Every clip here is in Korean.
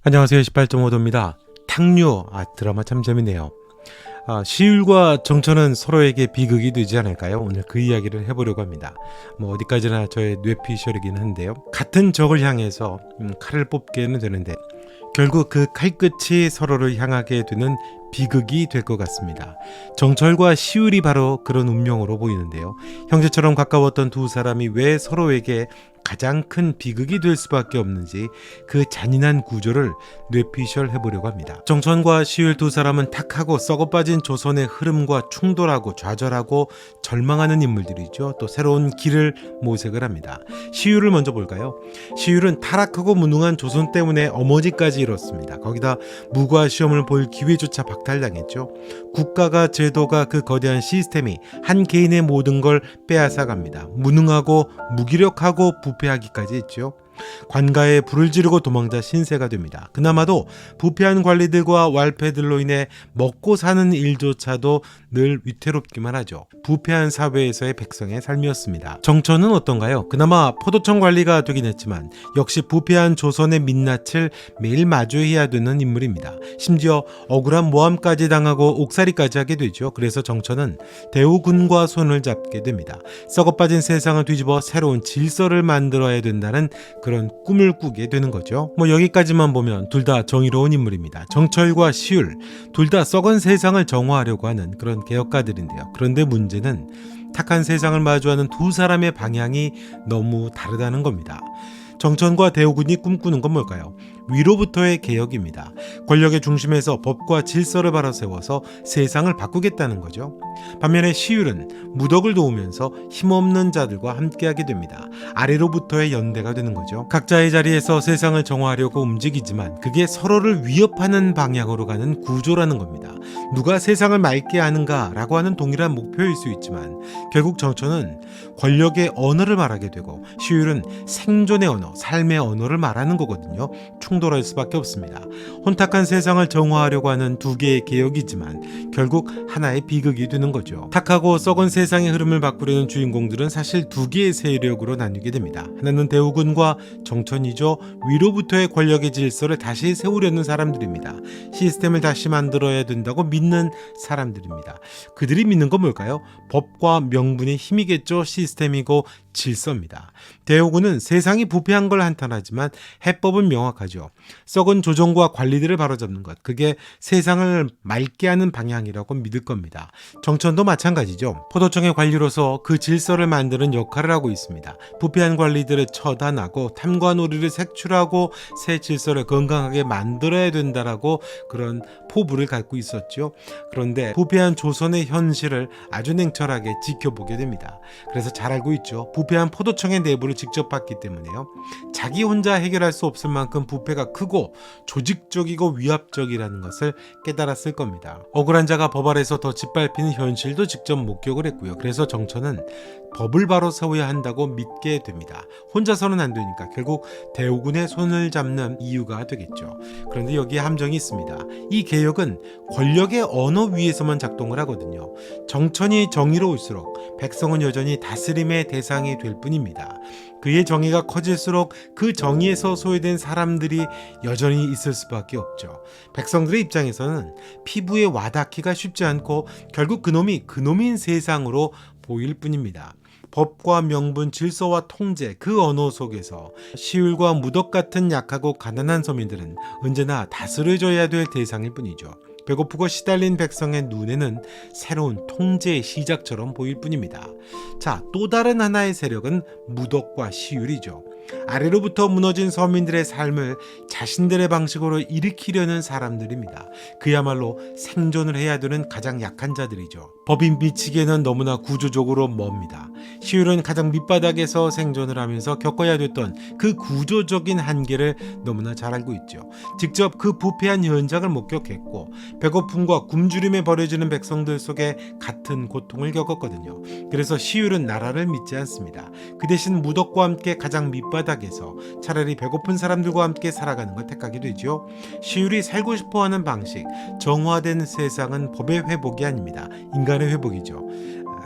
안녕하세요. 18.5도입니다. 탕류, 드라마 참 재밌네요. 시율과 정천은 서로에게 비극이 되지 않을까요? 오늘 그 이야기를 해보려고 합니다. 어디까지나 저의 뇌피셜이긴 한데요. 같은 적을 향해서 칼을 뽑게는 되는데 결국 그 칼끝이 서로를 향하게 되는 비극이 될 것 같습니다. 정철과 시율이 바로 그런 운명으로 보이는데요. 형제처럼 가까웠던 두 사람이 왜 서로에게 가장 큰 비극이 될 수밖에 없는지 그 잔인한 구조를 뇌피셜 해보려고 합니다. 정천과 시율 두 사람은 탁하고 썩어빠진 조선의 흐름과 충돌하고 좌절하고 절망하는 인물들이죠. 또 새로운 길을 모색을 합니다. 시율을 먼저 볼까요? 시율은 타락하고 무능한 조선 때문에 어머니까지 잃었습니다. 거기다 무과 시험을 볼 기회조차 박탈당했죠. 국가가 제도가 그 거대한 시스템이 한 개인의 모든 걸 빼앗아갑니다. 무능하고 무기력하고 부패하기까지 했죠. 관가에 불을 지르고 도망자 신세가 됩니다. 그나마도 부패한 관리들과 왈패들로 인해 먹고 사는 일조차도 늘 위태롭기만 하죠. 부패한 사회에서의 백성의 삶이었습니다. 정천은 어떤가요? 그나마 포도청 관리가 되긴 했지만 역시 부패한 조선의 민낯을 매일 마주해야 되는 인물입니다. 심지어 억울한 모함까지 당하고 옥살이까지 하게 되죠. 그래서 정천은 대우군과 손을 잡게 됩니다. 썩어빠진 세상을 뒤집어 새로운 질서를 만들어야 된다는 그런 꿈을 꾸게 되는 거죠. 여기까지만 보면 둘 다 정의로운 인물입니다. 정철과 시율 둘 다 썩은 세상을 정화하려고 하는 그런 개혁가들인데요. 그런데 문제는 탁한 세상을 마주하는 두 사람의 방향이 너무 다르다는 겁니다. 정천과 대우군이 꿈꾸는 건 뭘까요? 위로부터의 개혁입니다. 권력의 중심에서 법과 질서를 바로 세워서 세상을 바꾸겠다는 거죠. 반면에 시율은 무덕을 도우면서 힘없는 자들과 함께하게 됩니다. 아래로부터의 연대가 되는 거죠. 각자의 자리에서 세상을 정화하려고 움직이지만 그게 서로를 위협하는 방향으로 가는 구조라는 겁니다. 누가 세상을 맑게 하는가라고 하는 동일한 목표일 수 있지만 결국 정천은 권력의 언어를 말하게 되고 시율은 생존의 언어, 삶의 언어를 말하는 거거든요. 충돌할 수밖에 없습니다. 혼탁한 세상을 정화하려고 하는 두 개의 개혁이지만 결국 하나의 비극이 되는 거죠. 탁하고 썩은 세상의 흐름을 바꾸려는 주인공들은 사실 두 개의 세력으로 나뉘게 됩니다. 하나는 대우군과 정천이죠. 위로부터의 권력의 질서를 다시 세우려는 사람들입니다. 시스템을 다시 만들어야 된다고 믿는 사람들입니다. 그들이 믿는 건 뭘까요? 법과 명분의 힘이겠죠. 시스템이고 질서입니다. 대우군은 세상이 부패한 걸 한탄하지만 해법은 명확하죠. 썩은 조정과 관리들을 바로잡는 것, 그게 세상을 맑게 하는 방향이라고 믿을 겁니다. 정천도 마찬가지죠. 포도청의 관리로서 그 질서를 만드는 역할을 하고 있습니다. 부패한 관리들을 처단하고 탐관오리를 색출하고 새 질서를 건강하게 만들어야 된다라고 그런 포부를 갖고 있었죠. 그런데 부패한 조선의 현실을 아주 냉철하게 지켜보게 됩니다. 그래서 잘 알고 있죠. 부패한 포도청의 내부를 직접 봤기 때문에요. 자기 혼자 해결할 수 없을 만큼 부패가 크고 조직적이고 위압적이라는 것을 깨달았을 겁니다. 억울한 자가 법 아래서 더 짓밟히는 현실도 직접 목격을 했고요. 그래서 정천은 법을 바로 세워야 한다고 믿게 됩니다. 혼자서는 안 되니까 결국 대우군의 손을 잡는 이유가 되겠죠. 그런데 여기에 함정이 있습니다. 이 개혁은 권력의 언어 위에서만 작동을 하거든요. 정천이 정의로울수록 백성은 여전히 다스림의 대상이 될 뿐입니다. 그의 정의가 커질수록 그 정의에서 소외된 사람들이 여전히 있을 수밖에 없죠. 백성들의 입장에서는 피부에 와닿기가 쉽지 않고 결국 그놈인 세상으로 보일 뿐입니다. 법과 명분, 질서와 통제, 그 언어 속에서 시율과 무덕 같은 약하고 가난한 서민들은 언제나 다스려져야 될 대상일 뿐이죠. 배고프고 시달린 백성의 눈에는 새로운 통제의 시작처럼 보일 뿐입니다. 자, 또 다른 하나의 세력은 무덕과 시율이죠. 아래로부터 무너진 서민들의 삶을 자신들의 방식으로 일으키려는 사람들입니다. 그야말로 생존을 해야 되는 가장 약한 자들이죠. 법이 미치기에는 너무나 구조적으로 멉니다. 시율은 가장 밑바닥에서 생존을 하면서 겪어야 됐던 그 구조적인 한계를 너무나 잘 알고 있죠. 직접 그 부패한 현장을 목격했고 배고픔과 굶주림에 버려지는 백성들 속에 같은 고통을 겪었거든요. 그래서 시율은 나라를 믿지 않습니다. 그 대신 무덕과 함께 가장 밑바닥에서 차라리 배고픈 사람들과 함께 살아가는 걸 택하게 되죠. 시율이 살고 싶어하는 방식, 정화된 세상은 법의 회복이 아닙니다. 인간의 회복이죠.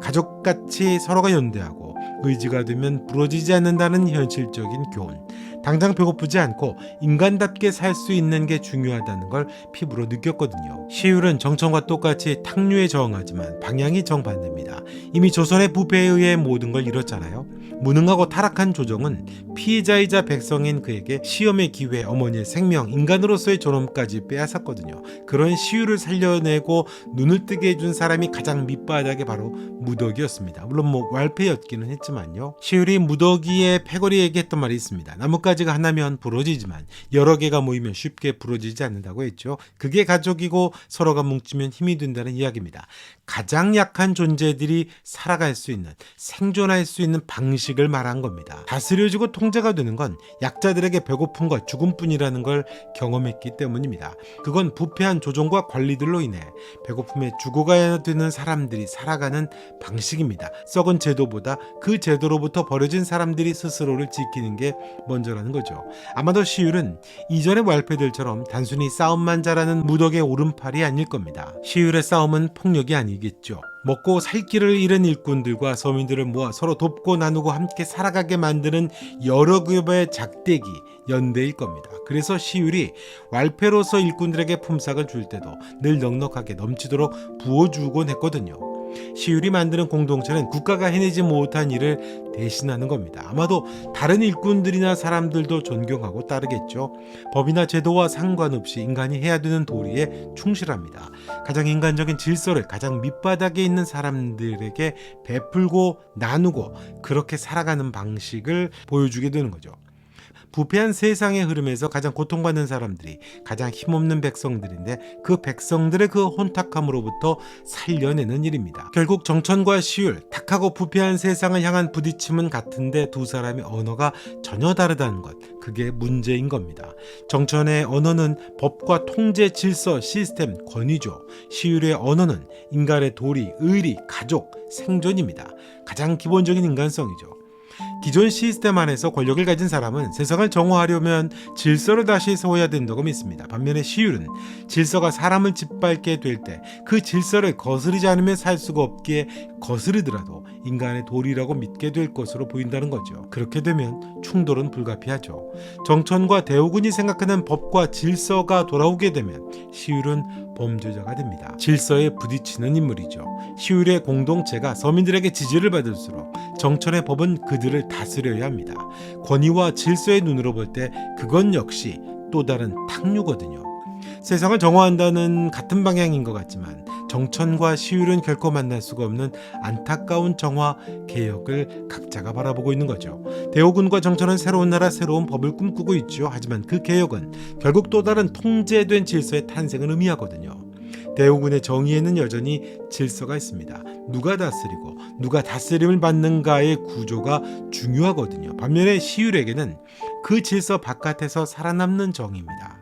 가족같이 서로가 연대하고 의지가 되면 부러지지 않는다는 현실적인 교훈. 당장 배고프지 않고 인간답게 살 수 있는 게 중요하다는 걸 피부로 느꼈거든요. 시율은 정천과 똑같이 탕류에 저항하지만 방향이 정반대입니다. 이미 조선의 부패에 의해 모든 걸 잃었잖아요. 무능하고 타락한 조정은 피해자이자 백성인 그에게 시험의 기회, 어머니의 생명, 인간으로서의 존엄까지 빼앗았거든요. 그런 시율을 살려내고 눈을 뜨게 해준 사람이 가장 밑바닥에 바로 무덕이었습니다. 물론 왈패였기는 했지만요. 시율이 무덕이의 패거리에 얘기했던 말이 있습니다. 나뭇가지가 하나면 부러지지만 여러 개가 모이면 쉽게 부러지지 않는다고 했죠. 그게 가족이고 서로가 뭉치면 힘이 된다는 이야기입니다. 가장 약한 존재들이 살아갈 수 있는, 생존할 수 있는 방식을 말한 겁니다. 다스려지고 통제가 되는 건 약자들에게 배고픔과 죽음뿐이라는 걸 경험했기 때문입니다. 그건 부패한 조정과 관리들로 인해 배고픔에 죽어가야 되는 사람들이 살아가는 방식입니다. 썩은 제도보다 그 제도로부터 버려진 사람들이 스스로를 지키는 게 먼저라는 거죠. 아마도 시율은 이전의 왈패들처럼 단순히 싸움만 잘하는 무덕의 오른팔이 아닐 겁니다. 시율의 싸움은 폭력이 아니겠죠. 먹고 살 길을 잃은 일꾼들과 서민들을 모아 서로 돕고 나누고 함께 살아가게 만드는 여러 급의 작대기, 연대일 겁니다. 그래서 시율이 왈패로서 일꾼들에게 품삯을 줄 때도 늘 넉넉하게 넘치도록 부어주곤 했거든요. 시율이 만드는 공동체는 국가가 해내지 못한 일을 대신하는 겁니다. 아마도 다른 일꾼들이나 사람들도 존경하고 따르겠죠. 법이나 제도와 상관없이 인간이 해야 되는 도리에 충실합니다. 가장 인간적인 질서를 가장 밑바닥에 있는 사람들에게 베풀고 나누고 그렇게 살아가는 방식을 보여주게 되는 거죠. 부패한 세상의 흐름에서 가장 고통받는 사람들이 가장 힘없는 백성들인데 그 백성들의 그 혼탁함으로부터 살려내는 일입니다. 결국 정천과 시율, 탁하고 부패한 세상을 향한 부딪힘은 같은데 두 사람의 언어가 전혀 다르다는 것, 그게 문제인 겁니다. 정천의 언어는 법과 통제, 질서, 시스템, 권위죠. 시율의 언어는 인간의 도리, 의리, 가족, 생존입니다. 가장 기본적인 인간성이죠. 기존 시스템 안에서 권력을 가진 사람은 세상을 정화하려면 질서를 다시 세워야 된다고 믿습니다. 반면에 시율은 질서가 사람을 짓밟게 될 때 그 질서를 거스르지 않으면 살 수가 없기에 거스르더라도 인간의 도리라고 믿게 될 것으로 보인다는 거죠. 그렇게 되면 충돌은 불가피하죠. 정천과 대우군이 생각하는 법과 질서가 돌아오게 되면 시율은 범죄자가 됩니다. 질서에 부딪히는 인물이죠. 시율의 공동체가 서민들에게 지지를 받을수록 정천의 법은 그들을 다스려야 합니다. 권위와 질서의 눈으로 볼 때 그건 역시 또 다른 탕류거든요. 세상을 정화한다는 같은 방향인 것 같지만 정천과 시율은 결코 만날 수가 없는 안타까운 정화 개혁을 각자가 바라보고 있는 거죠. 대오군과 정천은 새로운 나라, 새로운 법을 꿈꾸고 있죠. 하지만 그 개혁은 결국 또 다른 통제된 질서의 탄생을 의미하거든요. 대오군의 정의에는 여전히 질서가 있습니다. 누가 다스리고 누가 다스림을 받는가의 구조가 중요하거든요. 반면에 시율에게는 그 질서 바깥에서 살아남는 정의입니다.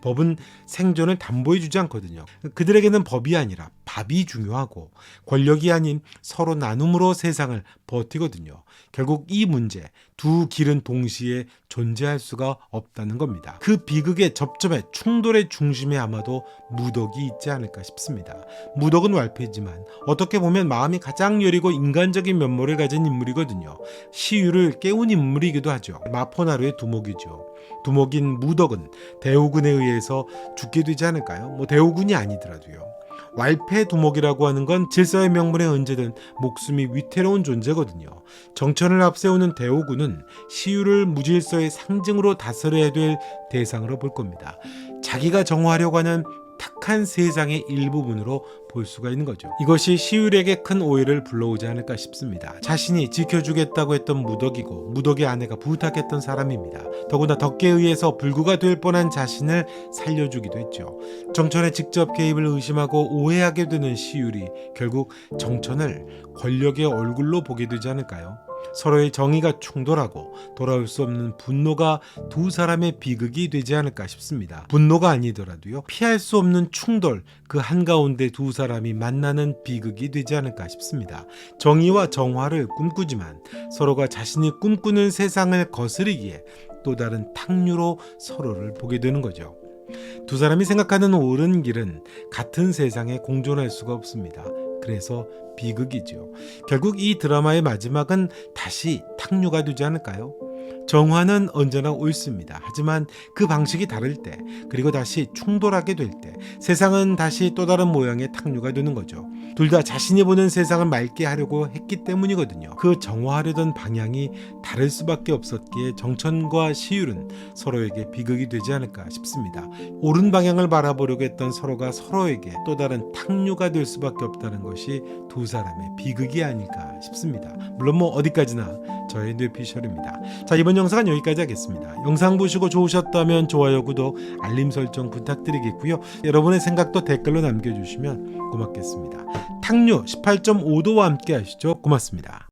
법은 생존을 담보해주지 않거든요. 그들에게는 법이 아니라 밥이 중요하고 권력이 아닌 서로 나눔으로 세상을 버티거든요. 결국 이 문제, 두 길은 동시에 존재할 수가 없다는 겁니다. 그 비극의 접점에 충돌의 중심에 아마도 무덕이 있지 않을까 싶습니다. 무덕은 왈패지만 어떻게 보면 마음이 가장 여리고 인간적인 면모를 가진 인물이거든요. 시율을 깨운 인물이기도 하죠. 마포나루의 두목이죠. 두목인 무덕은 대오군에 의해서 죽게 되지 않을까요? 대오군이 아니더라도요. 왈패 두목이라고 하는 건 질서의 명분에 언제든 목숨이 위태로운 존재거든요. 정천을 앞세우는 대오군은 시율을 무질서의 상징으로 다스려야 될 대상으로 볼 겁니다. 자기가 정화하려고 하는 탁한 세상의 일부분으로 볼 수가 있는 거죠. 이것이 시율에게 큰 오해를 불러오지 않을까 싶습니다. 자신이 지켜주겠다고 했던 무덕이고 무덕의 아내가 부탁했던 사람입니다. 더구나 덕계에 의해서 불구가 될 뻔한 자신을 살려주기도 했죠. 정천의 직접 개입을 의심하고 오해하게 되는 시율이 결국 정천을 권력의 얼굴로 보게 되지 않을까요? 서로의 정의가 충돌하고 돌아올 수 없는 분노가 두 사람의 비극이 되지 않을까 싶습니다. 분노가 아니더라도요, 피할 수 없는 충돌, 그 한가운데 두 사람이 만나는 비극이 되지 않을까 싶습니다. 정의와 정화를 꿈꾸지만 서로가 자신이 꿈꾸는 세상을 거스르기에 또 다른 탕류로 서로를 보게 되는 거죠. 두 사람이 생각하는 옳은 길은 같은 세상에 공존할 수가 없습니다. 그래서 비극이죠. 결국 이 드라마의 마지막은 다시 탕류가 되지 않을까요? 정화는 언제나 옳습니다. 하지만 그 방식이 다를 때, 그리고 다시 충돌하게 될 때 세상은 다시 또 다른 모양의 탕류가 되는 거죠. 둘 다 자신이 보는 세상을 맑게 하려고 했기 때문이거든요. 그 정화하려던 방향이 다를 수밖에 없었기에 정천과 시율은 서로에게 비극이 되지 않을까 싶습니다. 옳은 방향을 바라보려고 했던 서로가 서로에게 또 다른 탕류가 될 수밖에 없다는 것이 두 사람의 비극이 아닐까 싶습니다. 물론 뭐 어디까지나 저의 뇌피셜입니다. 자, 이번 영상은 여기까지 하겠습니다. 영상 보시고 좋으셨다면 좋아요, 구독, 알림 설정 부탁드리겠고요. 여러분의 생각도 댓글로 남겨주시면 고맙겠습니다. 탕류 18.5도와 함께 하시죠. 고맙습니다.